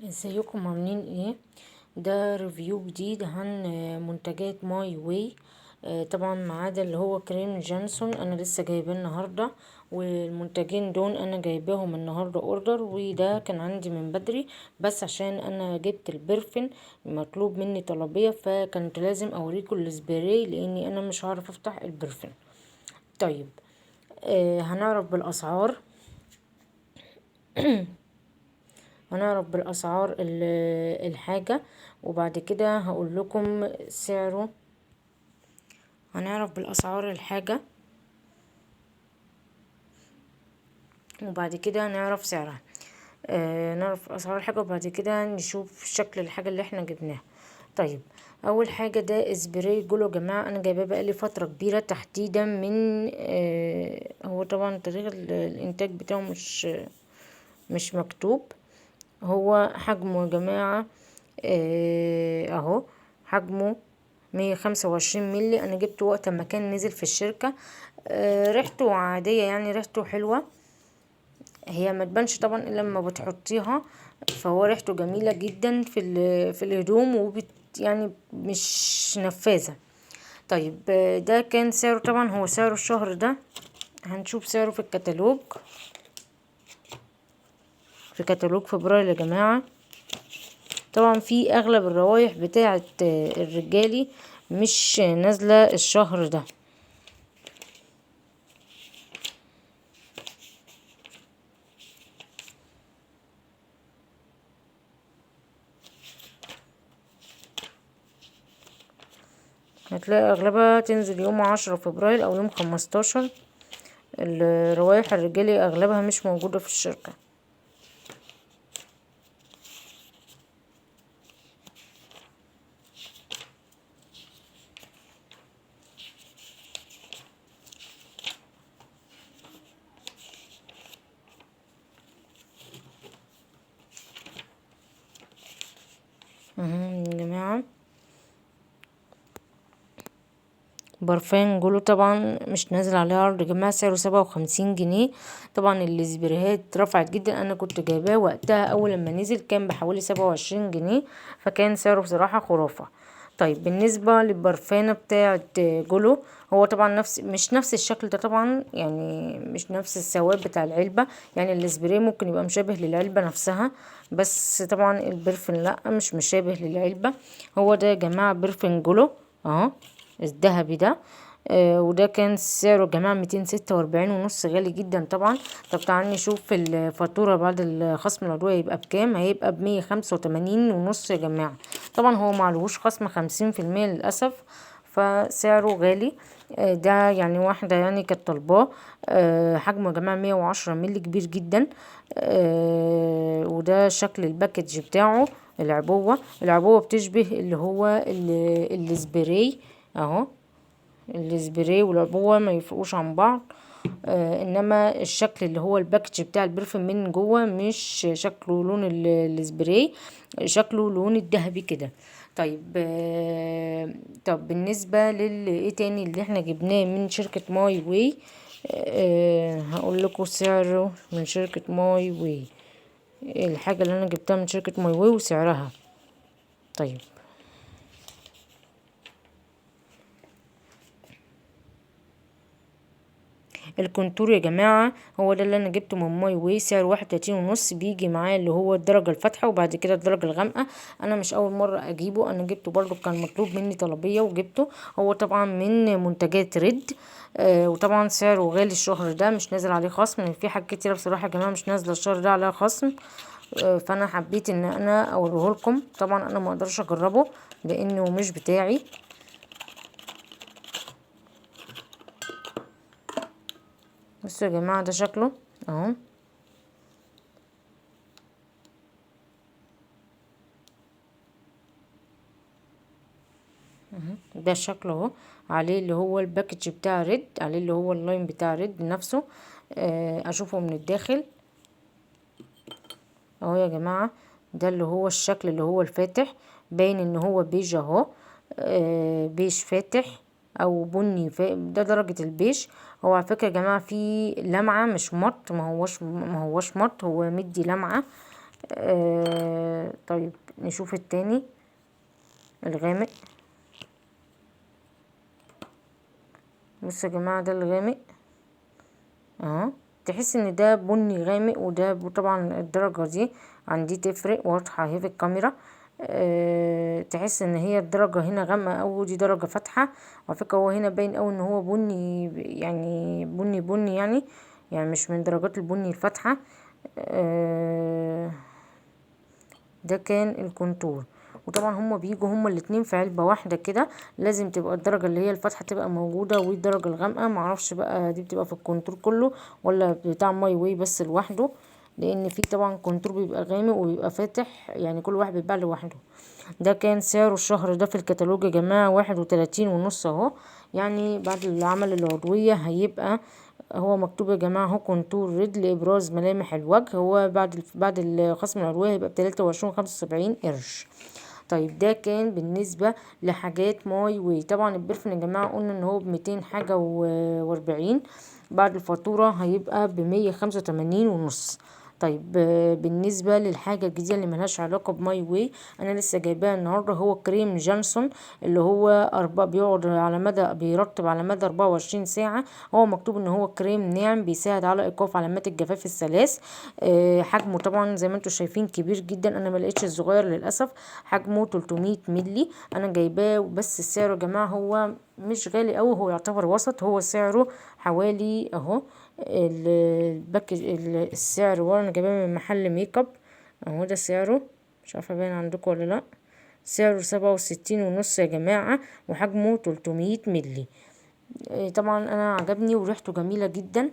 ازيكم عاملين ايه؟ ده ريفيو جديد عن منتجات ماي واي. طبعا ما عدا اللي هو كريم جونسون انا لسه جايباه النهارده، والمنتجين دول انا جايباهم النهارده اوردر، وده كان عندي من بدري، بس عشان انا جبت البرفن مطلوب مني طلبيه، فكنت لازم اوريكم السبراي لاني انا مش هعرف افتح البرفن. طيب، هنعرف بالاسعار. الحاجة، وبعد كده هقول لكم سعره. هنعرف بالاسعار الحاجة وبعد كده نعرف سعرها. نعرف اسعار الحاجة وبعد كده نشوف شكل الحاجة اللي احنا جبناها. طيب، اول حاجة ده سبراي جلو يا جماعة، انا جايباه بقالي فترة كبيرة، تحديدا من هو طبعا تاريخ الانتاج بتاعه مش مكتوب. هو حجمه يا جماعة اهو، حجمه 125 ملي. انا جبته وقت ما كان نزل في الشركة. ريحته عادية، يعني ريحته حلوة، هي ما تبانش طبعا الا لما بتحطيها. فهو ريحته جميلة جدا في الهدوم، يعني مش نفاذة. طيب، ده كان سعره، طبعا هو سعره الشهر ده. هنشوف سعره في الكتالوج، في كتالوج فبراير يا جماعة. طبعا في اغلب الروايح بتاعه الرجالي مش نازله الشهر ده. هتلاقي اغلبها تنزل يوم 10 فبراير او يوم 15. الروايح الرجالي اغلبها مش موجوده في الشركه. يا جماعه، برفان جولو طبعا مش نازل عليه عرض يا جماعه، سعره 57 جنيه. طبعا السبريهات رفعت جدا، انا كنت جايباه وقتها اول لما نزل كان بحوالي 27 جنيه، فكان سعره بصراحه خرافه. طيب، بالنسبه للبرفانه بتاعه جولو، هو طبعا مش نفس الشكل ده طبعا، يعني مش نفس السواد بتاع العلبه. يعني السبراي ممكن يبقى مشابه للعلبه نفسها، بس طبعا البرفن لا، مش مشابه للعلبه. هو ده يا جماعه برفن جولو اهو، الذهبي ده. وده كان سعره يا جماعة 246 ونص، غالي جدا طبعا. طب تعالى نشوف الفاتورة بعد الخصم العضوية يبقى بكام. هيبقى ب185 ونص يا جماعة. طبعا هو معلهوش خصم 50% للأسف، فسعره غالي. ده يعني واحدة يعني كانت طالباه. حجمه يا جماعة 110 ملي، كبير جدا. وده شكل الباكج بتاعه. العبوة بتشبه اللي هو السبراي اهو. السبراي والعبوة ما يفرقوش عن بعض. انما الشكل اللي هو الباكج بتاع البرفيوم من جوه مش شكله لون السبراي، شكله لون الذهبي كده. طيب، طب بالنسبة ايه تاني اللي احنا جبناه من شركة ماي واي. هقول لكم سعره من شركة ماي واي، الحاجة اللي انا جبتها من شركة ماي واي وسعرها. طيب، الكونتور يا جماعة هو ده اللي انا جبته من ماي واي، سعر 31 ونص. بيجي معاه اللي هو الدرجة الفاتحة وبعد كده الدرجة الغامقة. انا مش اول مرة اجيبه، انا جبته برضو كان مطلوب مني طلبية وجبته. هو طبعا من منتجات ريد. وطبعا سعره غالي الشهر ده، مش نازل عليه خصم. في حاجات كتيرة بصراحة يا جماعة مش نازلة الشهر ده عليها خصم. فانا حبيت ان انا اوريه لكم. طبعا انا ما اقدرش اجربه لانه مش بتاعي. بصوا يا جماعة، ده شكله اهو. ده شكله اهو، عليه اللي هو الباكج بتاع ريد، عليه اللي هو اللاين بتاع ريد نفسه. اشوفه من الداخل اهو يا جماعة. ده اللي هو الشكل اللي هو الفاتح، باين ان هو بيج اهو. بيج فاتح او بني ده درجة البيج. هو على فكرة يا جماعة في لمعة، مش مط، ما هوش مط، هو مدي لمعة. طيب نشوف التاني الغامق. بصوا يا جماعة ده الغامق اهو، تحس ان ده بني غامق، وده طبعا الدرجة دي عندي تفرق واضحة اهي في الكاميرا. تحس ان هي الدرجة هنا غامقة اوي، دي درجة فاتحة. على فكرة هو هنا باين اوي ان هو بني، يعني بني بني يعني مش من درجات البني الفاتحة. ده كان الكونتور. وطبعا هما بيجوا هما الاتنين في علبة واحدة كده، لازم تبقى الدرجة اللي هي الفاتحة تبقى موجودة، والدرجة الغامقة معرفش بقى دي بتبقى في الكونتور كله ولا بتاع ماي واي بس لوحده، لان في طبعا كونتور بيبقى غامق وبيبقى فاتح، يعني كل واحد بيتباع لوحده. ده كان سعره الشهر ده في الكتالوج يا جماعة 31.5 اهو. يعني بعد العمل العضوية هيبقى هو مكتوب يا جماعة اهو كونتور ريد لإبراز ملامح الوجه، هو بعد الخصم العضوية هيبقى ب23.75 قرش. طيب ده كان بالنسبة لحاجات ماي واي. طبعا البرفن يا جماعة قلنا ان هو ب200 حاجة و40، بعد الفاتورة هيبقى ب185.5. طيب بالنسبة للحاجة الجديدة اللي ملهاش علاقة بماي واي، انا لسه جايباها النهاردة، هو كريم جونسون اللي هو بيقعد على مدى، بيرطب على مدى 24 ساعة. هو مكتوب ان هو كريم ناعم بيساعد على ايقاف علامات الجفاف الثلاث. حجمه طبعا زي ما انتم شايفين كبير جدا، انا ما لقيتش الصغير للاسف. حجمه 300 ملي، انا جايباه بس السعر يا جماعة هو مش غالي قوي، هو يعتبر وسط، هو سعره حوالي اهو الباكج السعر ورا، انا جايباه من محل ميك اب اهو، ده سعره، مش عارفه باين عندكم ولا لا، سعره 67.5 يا جماعة، وحجمه 300 ملي. طبعا انا عجبني وريحته جميلة جدا.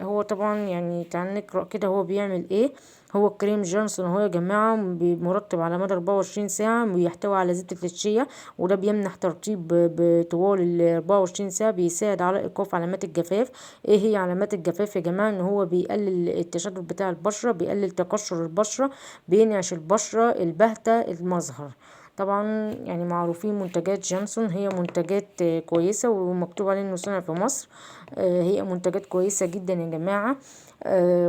هو طبعا يعني تعال نقرأ كده هو بيعمل ايه. هو كريم جونسون اهو يا جماعة، مرطب على مدى 24 ساعة، بيحتوي على زبدة الشيا، وده بيمنح ترطيب بطوال ال 24 ساعة، بيساعد على ايقاف علامات الجفاف. ايه هي علامات الجفاف يا جماعة؟ ان هو بيقلل التشدد بتاع البشرة، بيقلل تقشر البشرة، بينعش البشرة الباهتة المظهر. طبعا يعني معروفين منتجات جونسون، هي منتجات كويسة، ومكتوب عليه انه صنع في مصر. هي منتجات كويسة جدا يا جماعة.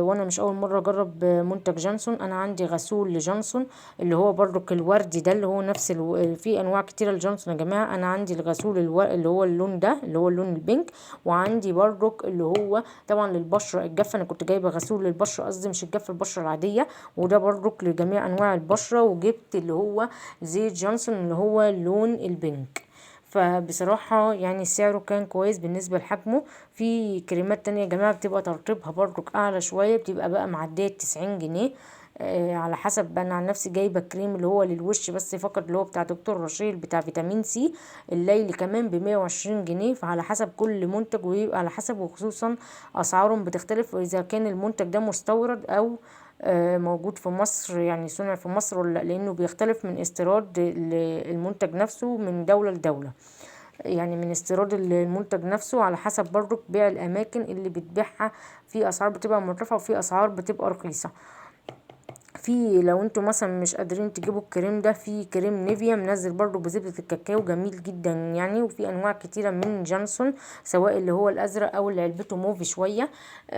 وانا مش اول مرة اجرب منتج جونسون. انا عندي غسول لجونسون اللي هو برضو الوردي ده، اللي هو نفس في انواع كتيرة لجونسون يا جماعة. انا عندي الغسول اللي هو اللون ده، اللي هو اللون البينك، وعندي برضو اللي هو طبعا للبشرة الجافة، انا كنت جايبة غسول للبشرة، قصدي مش الجافة، البشرة العادية، وده برضو لجميع انواع البشرة. وجبت اللي هو زيت جونسون اللي هو لون البينك. فبصراحة يعني سعره كان كويس بالنسبة لحجمه. في كريمات تانية يا جماعة بتبقى ترطيبها برضو اعلى شوية، بتبقى بقى معدية 90 جنيه. على حسب. انا عن نفسي جايبه كريم اللي هو للوش بس فقط، اللي هو بتاع دكتور رشيل بتاع فيتامين سي الليلي، كمان ب120 جنيه. فعلى حسب كل منتج، ويبقى على حسب، وخصوصا اسعارهم بتختلف، واذا كان المنتج ده مستورد او موجود في مصر، يعني صنع في مصر ولا لا، لانه بيختلف من استيراد المنتج نفسه من دولة لدولة، يعني من استيراد المنتج نفسه، على حسب برضو بيع الاماكن اللي بتبيعها، في اسعار بتبقى مرتفعة وفي اسعار بتبقى رخيصة. في لو انتوا مثلا مش قادرين تجيبوا الكريم ده، في كريم نيفيا منزل برضو بزبدة الكاكاو جميل جدا يعني. وفي انواع كتيرة من جونسون، سواء اللي هو الازرق او اللي علبته موفي شوية،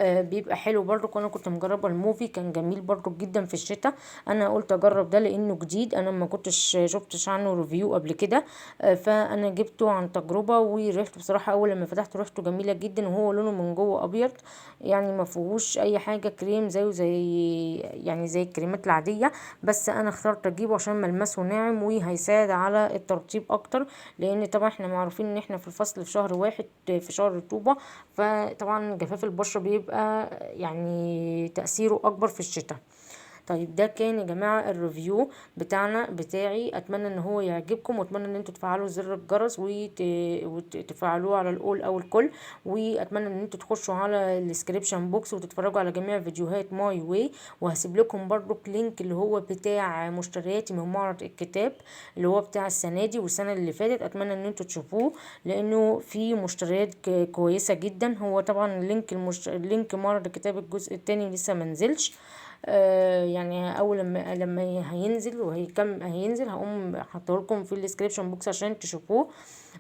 بيبقى حلو برضو. انا كنت مجربة الموفي كان جميل برضو جدا في الشتاء. انا قلت اجرب ده لانه جديد، انا ما كنتش شفتش عنه ريفيو قبل كده. فانا جبته عن تجربة، وريحته بصراحة اول لما فتحته ريحته جميلة جدا، وهو لونه من جوه ابيض، يعني ما فيهوش اي حاجة كريم زيه زي الكريمات العادية. بس انا اخترت اجيبه عشان ملمسه ناعم وهيساعد على الترطيب اكتر، لان طبعا احنا معروفين ان احنا في الفصل في شهر واحد، في شهر رطوبة، فطبعا جفاف البشرة بيبقى يعني تأثيره اكبر في الشتاء. طيب ده كان يا جماعة الريفيو بتاعي، اتمنى ان هو يعجبكم، واتمنى ان انتوا تفعلوا زر الجرس وتفعلوه على الاول او الكل. واتمنى ان انتوا تخشوا على الديسكريبشن بوكس وتتفرجوا على جميع فيديوهات ماي واي. وهسيب لكم برضو لينك اللي هو بتاع مشترياتي من معرض الكتاب، اللي هو بتاع السنة دي والسنة اللي فاتت، اتمنى ان انتوا تشوفوه لانه في مشتريات كويسة جدا. هو طبعا اللينك معرض الكتاب الجزء التاني لسه منزلش. يعني اول لما هينزل هينزل هقوم حاطهولكم في الديسكريبشن بوكس عشان تشوفوه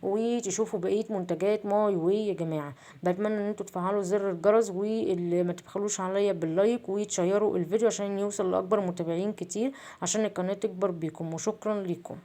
وتشوفوا بقيه منتجات ماي واي يا جماعه. بتمنى ان انتوا تفعلوا زر الجرس واللي ما تبخلوش عليا باللايك وتشيروا الفيديو عشان يوصل لاكبر متابعين كتير عشان القناه تكبر بيكم، وشكرا لكم.